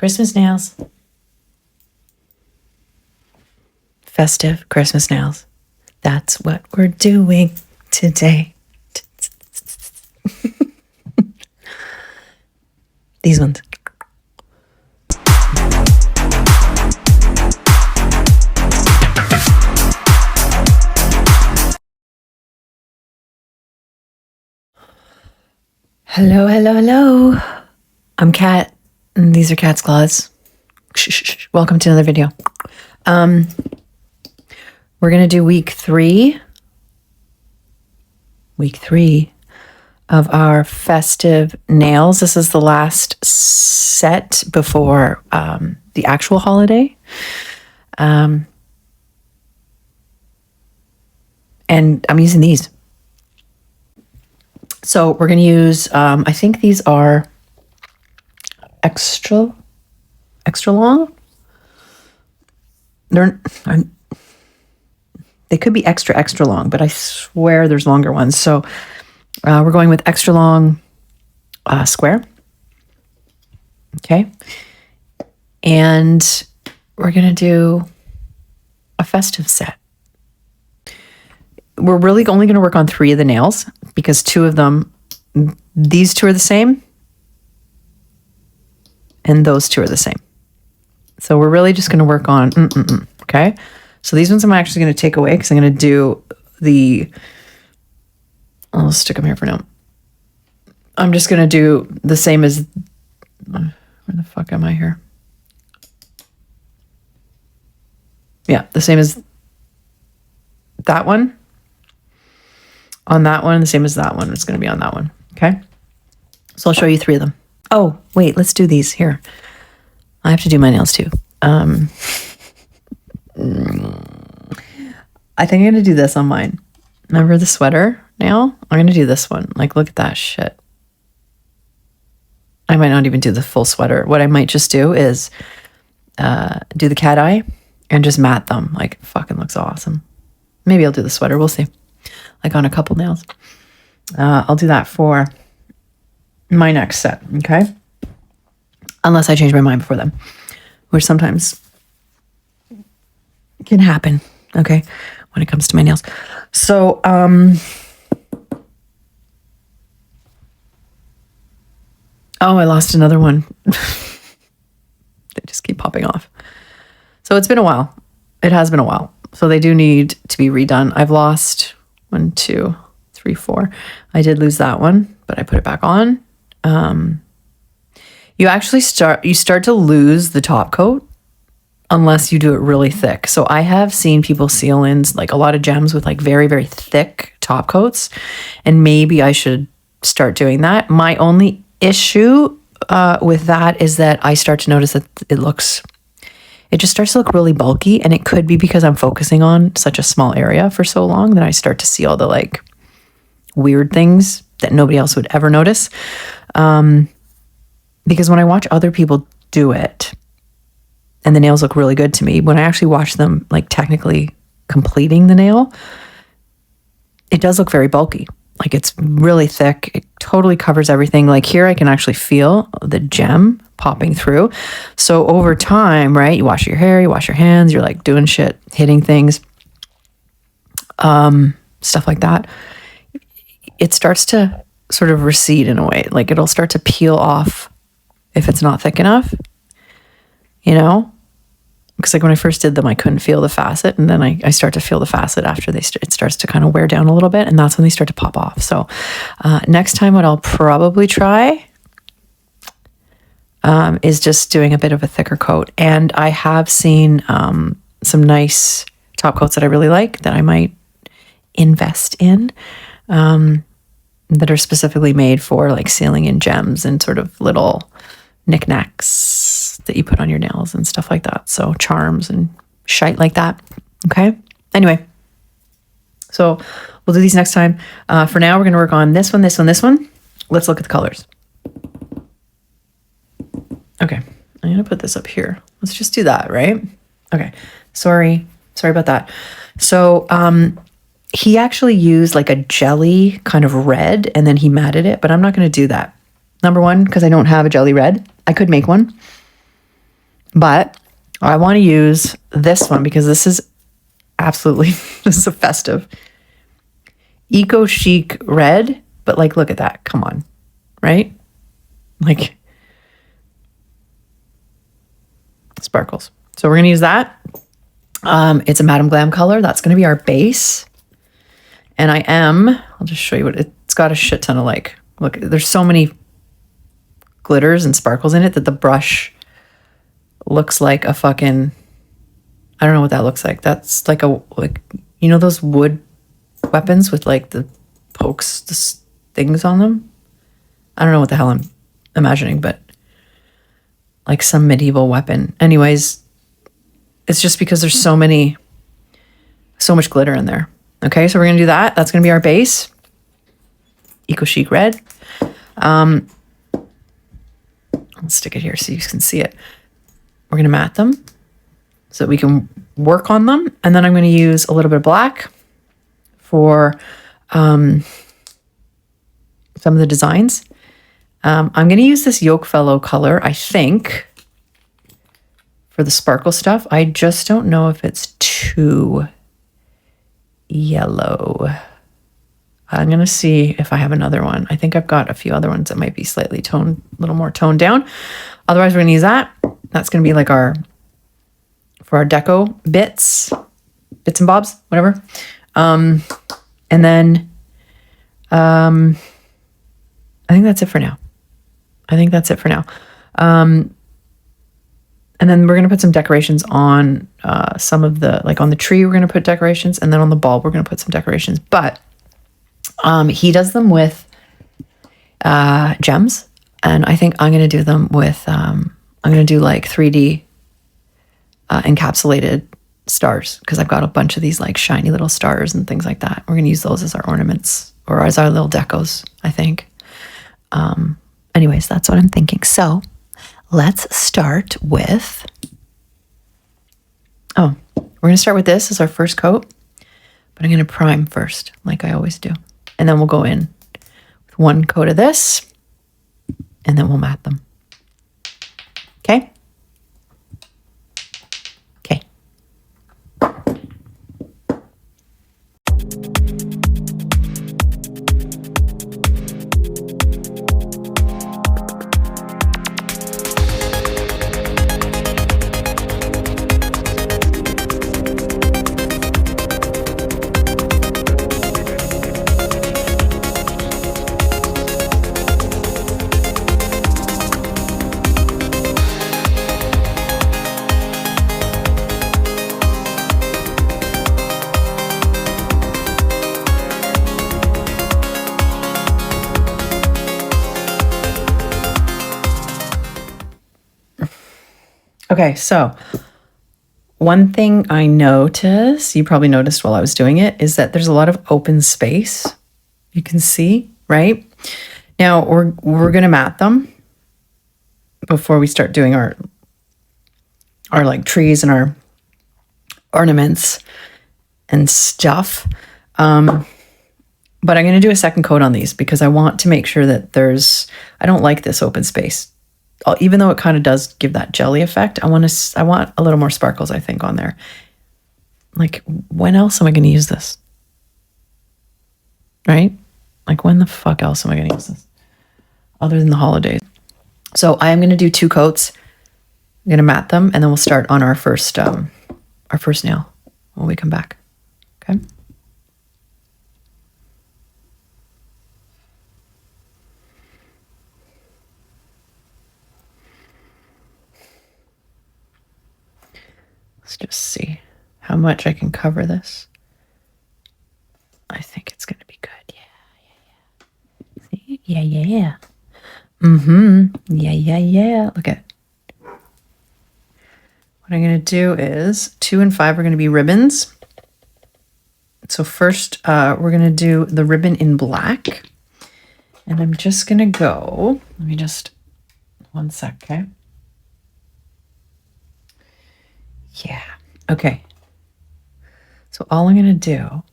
Christmas nails. Festive Christmas nails. That's what we're doing today. These ones. Hello, hello, hello. I'm Kat, and these are CatsClaws. Welcome to another video. We're gonna do week three of our festive nails. This is the last set before the actual holiday. And I'm using these. So we're going to use, I think these are extra long. They could be extra long, but I swear there's longer ones. So we're going with extra long square. Okay. And we're going to do a festive set. We're really only going to work on 3 of the nails because 2 of them, these 2 are the same and those 2 are the same. So we're really just going to work on, okay? So these ones I'm actually going to take away because I'm going to do I'll stick them here for now. I'm just going to do the same as, where the fuck am I here? Yeah, the same as that one. On that one, the same as that one. It's going to be on that one. Okay. So I'll show you 3 of them. Oh, wait, let's do these here. I have to do my nails too. I think I'm going to do this on mine. Remember the sweater nail? I'm going to do this one. Like, look at that shit. I might not even do the full sweater. What I might just do is do the cat eye and just matte them. Like, it fucking looks awesome. Maybe I'll do the sweater. We'll see. Like on a couple nails. I'll do that for my next set, okay? Unless I change my mind before then, which sometimes can happen, okay, when it comes to my nails. So, oh, I lost another one. They just keep popping off. So it's been a while. It has been a while. So they do need to be redone. I've lost 1, 2, 3, 4. I did lose that one, but I put it back on. You actually start to lose the top coat unless you do it really thick. So I have seen people seal in like a lot of gems with like very, very thick top coats, and maybe I should start doing that. My only issue with that is that I start to notice that it just starts to look really bulky, and it could be because I'm focusing on such a small area for so long that I start to see all the like weird things that nobody else would ever notice. Because when I watch other people do it and the nails look really good to me, when I actually watch them like technically completing the nail, it does look very bulky. Like it's really thick. It totally covers everything. Like here I can actually feel the gem popping through. So over time, right, you wash your hair, you wash your hands, you're like doing shit, hitting things, stuff like that. It starts to sort of recede in a way. Like it'll start to peel off if it's not thick enough, you know? Because like when I first did them, I couldn't feel the facet, and then I start to feel the facet after it starts to kind of wear down a little bit, and that's when they start to pop off. So next time what I'll probably try is just doing a bit of a thicker coat. And I have seen some nice top coats that I really like that I might invest in that are specifically made for like sealing in gems and sort of little knickknacks that you put on your nails and stuff like that. So charms and shite like that. Okay. Anyway, so we'll do these next time. For now, we're going to work on this one, this one, this one. Let's look at the colors. Okay. I'm going to put this up here. Let's just do that, right? Okay. Sorry about that. So, he actually used like a jelly kind of red and then he matted it, but I'm not going to do that. Number one, because I don't have a jelly red. I could make one. But I want to use this one because this is absolutely, this is a festive. Eco Chic red, but like, look at that. Come on, right? Like, sparkles. So we're going to use that. It's a Madame Glam color. That's going to be our base. And I'll just show you what it's got. A shit ton of like, look, there's so many glitters and sparkles in it that the brush looks like a fucking, I don't know what that looks like. That's like you know, those wood weapons with like the pokes, the things on them. I don't know what the hell I'm imagining, but like some medieval weapon. Anyways, it's just because there's so much glitter in there. Okay, so we're gonna do that. That's gonna be our base. Eco Chic red. Let's stick it here so you can see it. We're gonna mat them so that we can work on them. And then I'm gonna use a little bit of black for some of the designs. I'm gonna use this Yokefellow color, I think, for the sparkle stuff. I just don't know if it's too yellow. I'm going to see if I have another one. I think I've got a few other ones that might be slightly a little more toned down. Otherwise, we're going to use that. That's going to be like for our deco bits and bobs, whatever. And then I think that's it for now. And then we're going to put some decorations on some of the, like on the tree, we're going to put decorations. And then on the bulb, we're going to put some decorations. But he does them with gems. And I think I'm going to do them with, I'm going to do like 3D encapsulated stars. Because I've got a bunch of these like shiny little stars and things like that. We're going to use those as our ornaments or as our little decos, I think. Anyways, that's what I'm thinking. So let's start with, we're going to start with this as our first coat, but I'm going to prime first, like I always do. And then we'll go in with one coat of this, and then we'll mat them. Okay? Okay. Okay, so one thing I noticed, you probably noticed while I was doing it, is that there's a lot of open space. You can see, right? Now we're gonna mat them before we start doing our like trees and our ornaments and stuff. But I'm gonna do a second coat on these because I want to make sure that I don't like this open space. Even though it kind of does give that jelly effect, I want a little more sparkles, I think, on there. Like, when else am I going to use this? Right? Like, when the fuck else am I going to use this? Other than the holidays. So I am going to do 2 coats. I'm going to mat them, and then we'll start on our first nail when we come back. Okay? Let's just see how much I can cover this. I think it's going to be good. Yeah. See? Yeah. Yeah. Look at. What I'm going to do is 2 and 5 are going to be ribbons. So first, we're going to do the ribbon in black. And I'm just going to go, let me just, 1 sec, okay? Yeah, okay. So all I'm going to do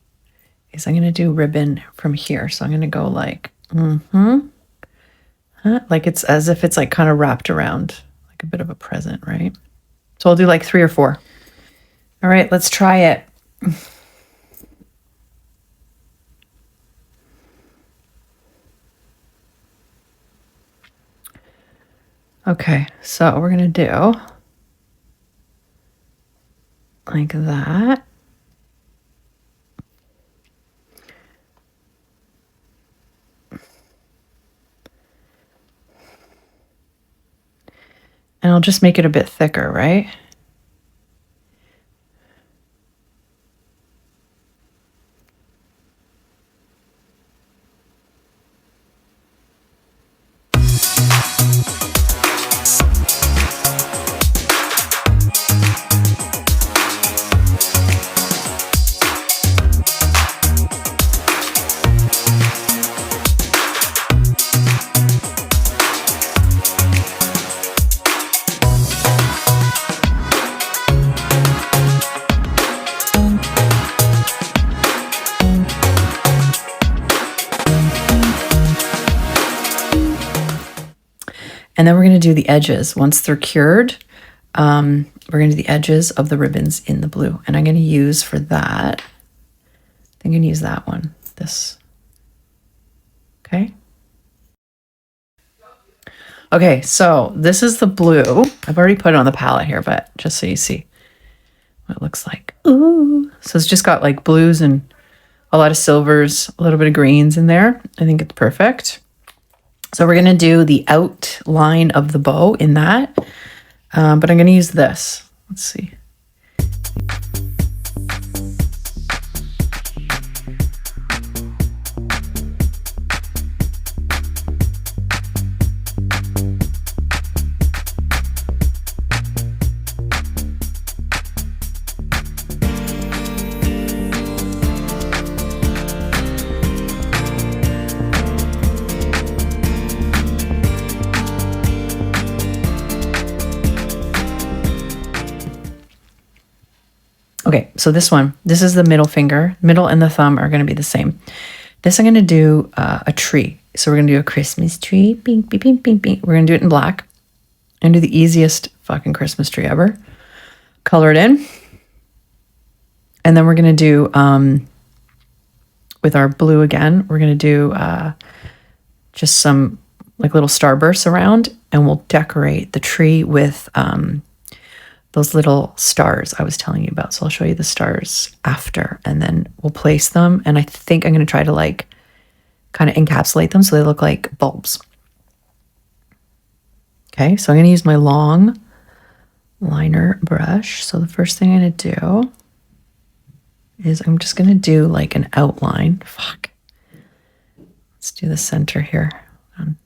is I'm going to do ribbon from here. So I'm going to go like, like it's as if it's like kind of wrapped around like a bit of a present, right? So I'll do like 3 or 4. All right, let's try it. Okay, so we're gonna do like that. And I'll just make it a bit thicker, right? And then we're going to do the edges. Once they're cured, we're going to do the edges of the ribbons in the blue. And I'm going to use for that, I think I'm going to use that one, this. Okay. Okay, so this is the blue. I've already put it on the palette here, but just so you see what it looks like. Ooh. So it's just got like blues and a lot of silvers, a little bit of greens in there. I think it's perfect. So we're going to do the outline of the bow in that, but I'm going to use this. Let's see. Okay, so this one, this is the middle finger. Middle and the thumb are going to be the same. This I'm going to do a tree. So we're going to do a Christmas tree. Bing, bing, bing, bing, bing. We're going to do it in black. And do the easiest fucking Christmas tree ever. Color it in. And then we're going to do, with our blue again, we're going to do just some like little starbursts around. And we'll decorate the tree with those little stars I was telling you about. So I'll show you the stars after, and then we'll place them. And I think I'm going to try to like kind of encapsulate them so they look like bulbs. Okay, so I'm going to use my long liner brush. So the first thing I'm going to do is I'm just going to do like an outline. Fuck. Let's do the center here.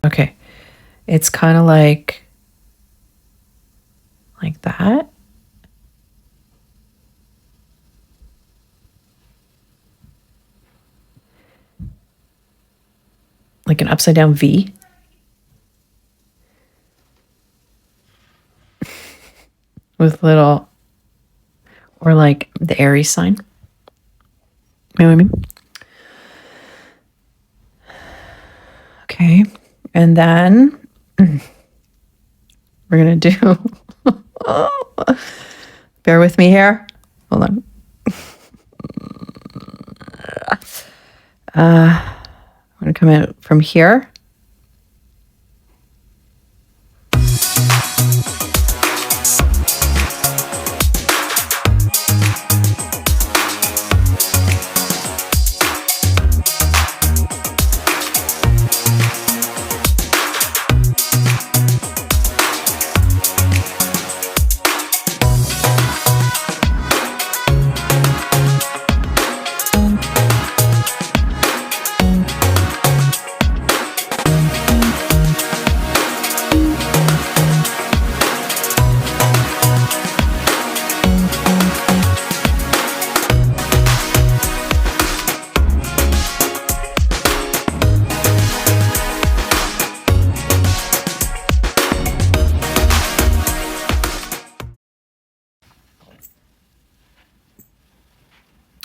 Okay, it's kind of like that. Like an upside down V. With little, or like the Aries sign. You know what I mean? Okay. And then we're going to do, bear with me here. Hold on. I'm going to come out from here.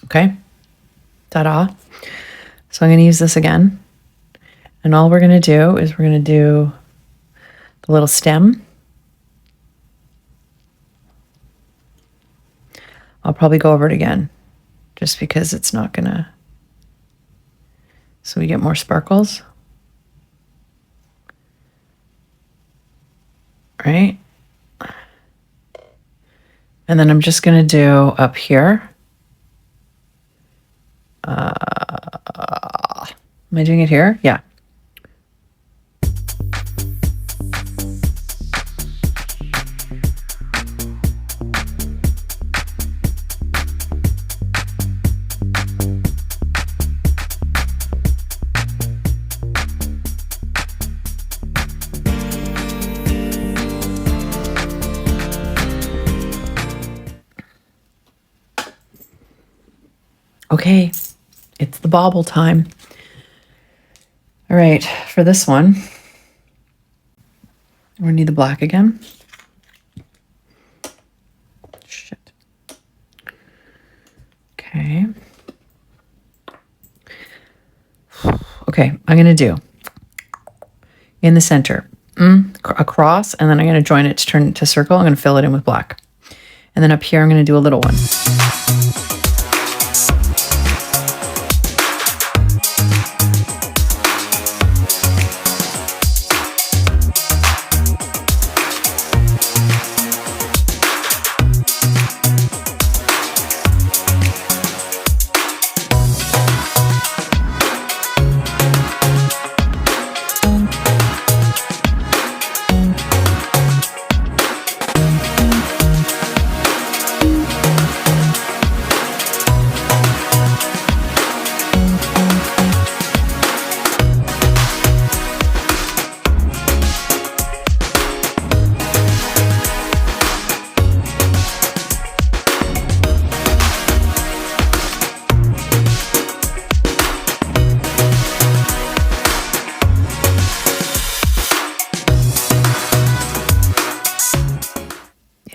Okay, ta-da. So I'm going to use this again. And all we're going to do is we're going to do the little stem. I'll probably go over it again just because it's not gonna, so we get more sparkles. Right? And then I'm just gonna do up here. Am I doing it here? Yeah. Okay, it's the bauble time. All right, for this one, we're gonna need the black again. Shit. Okay. Okay, I'm gonna do in the center, across, and then I'm gonna join it to turn it to circle. I'm gonna fill it in with black. And then up here, I'm gonna do a little one.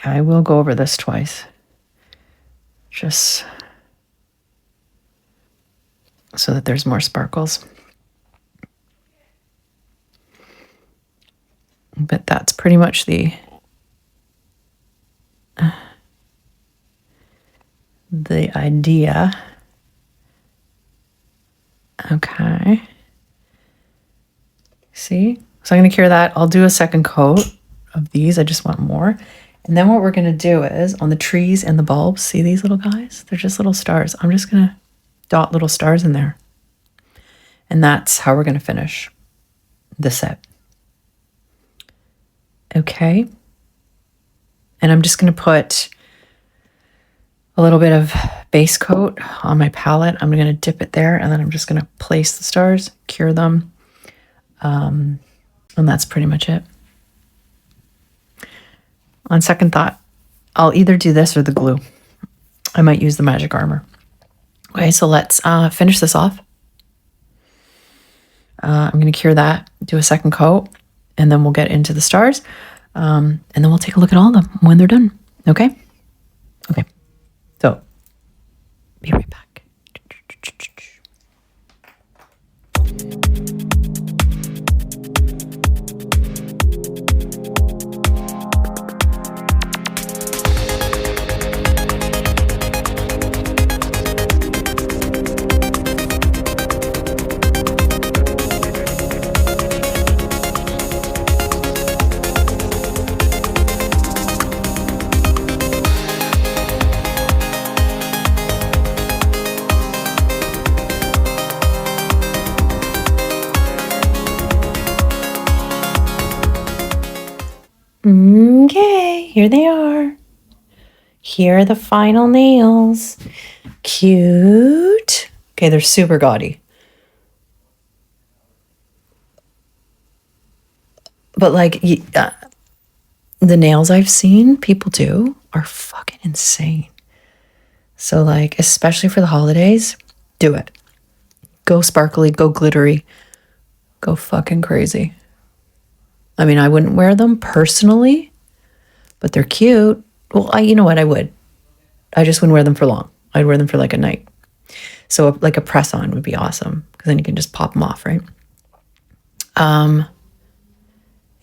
I will go over this twice, just so that there's more sparkles. But that's pretty much the idea. Okay. See? So I'm going to cure that. I'll do a second coat of these. I just want more. And then what we're going to do is on the trees and the bulbs, see these little guys? They're just little stars. I'm just going to dot little stars in there. And that's how we're going to finish the set. Okay. And I'm just going to put a little bit of base coat on my palette. I'm going to dip it there, and then I'm just going to place the stars, cure them. And that's pretty much it. On second thought, I'll either do this or the glue. I might use the magic armor. Okay, so let's finish this off. I'm going to cure that, do a second coat, and then we'll get into the stars. And then we'll take a look at all of them when they're done. Okay? Okay. So, be right back. Okay, here they are. Here are the final nails. Cute. Okay, they're super gaudy. But like the nails I've seen people do are fucking insane. So like, especially for the holidays, do it. Go sparkly, go glittery, go fucking crazy. I mean, I wouldn't wear them personally, but they're cute. Well, you know what? I would. I just wouldn't wear them for long. I'd wear them for like a night. So like a press on would be awesome because then you can just pop them off, right?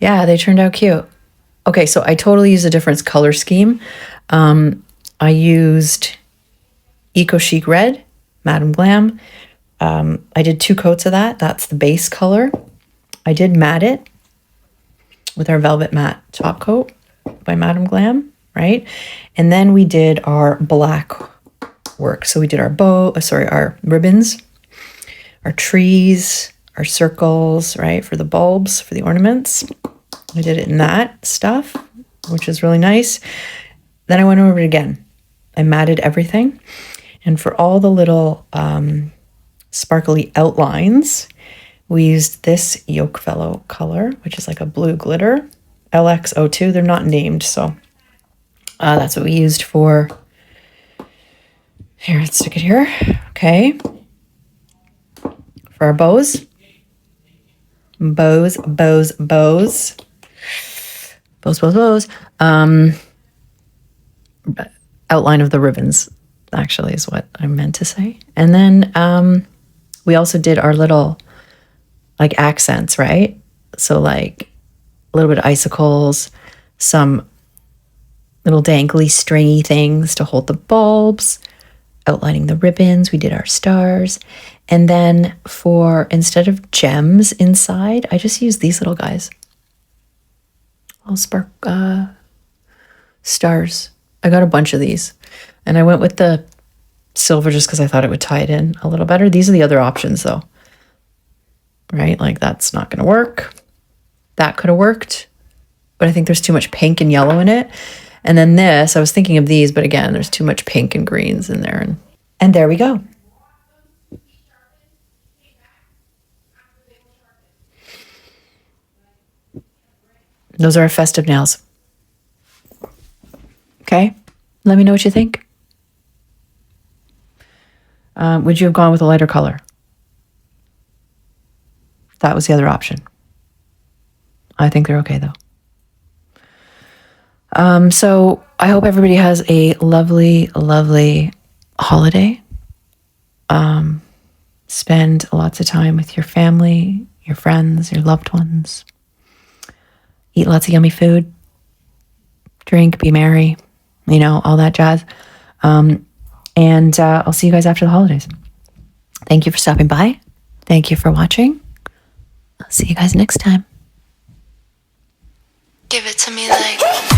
Yeah, they turned out cute. Okay, so I totally used a different color scheme. I used Eco Chic Red, Madame Glam. I did 2 coats of that. That's the base color. I did matte it with our Velvet Matte top coat by Madame Glam, right? And then we did our black work. So we did our our ribbons, our trees, our circles, right? For the bulbs, for the ornaments. I did it in that stuff, which is really nice. Then I went over it again. I matted everything. And for all the little sparkly outlines, we used this Yokefellow color, which is like a blue glitter, LXO2. They're not named, so that's what we used for. Here, let's stick it here. Okay. For our bows. Bows. Outline of the ribbons, actually, is what I meant to say. And then we also did our little, like, accents, right? So, like, a little bit of icicles, some little dangly, stringy things to hold the bulbs, outlining the ribbons. We did our stars. And then instead of gems inside, I just used these little guys. Little stars. I got a bunch of these. And I went with the silver just because I thought it would tie it in a little better. These are the other options, though. Right? Like, that's not going to work. That could have worked. But I think there's too much pink and yellow in it. And then this, I was thinking of these, but again, there's too much pink and greens in there. And there we go. Those are our festive nails. Okay? Let me know what you think. Would you have gone with a lighter color? That was the other option. I think they're okay, though. So I hope everybody has a lovely, lovely holiday. Spend lots of time with your family, your friends, your loved ones. Eat lots of yummy food. Drink, be merry, all that jazz. And I'll see you guys after the holidays. Thank you for stopping by. Thank you for watching. I'll see you guys next time. Give it to me like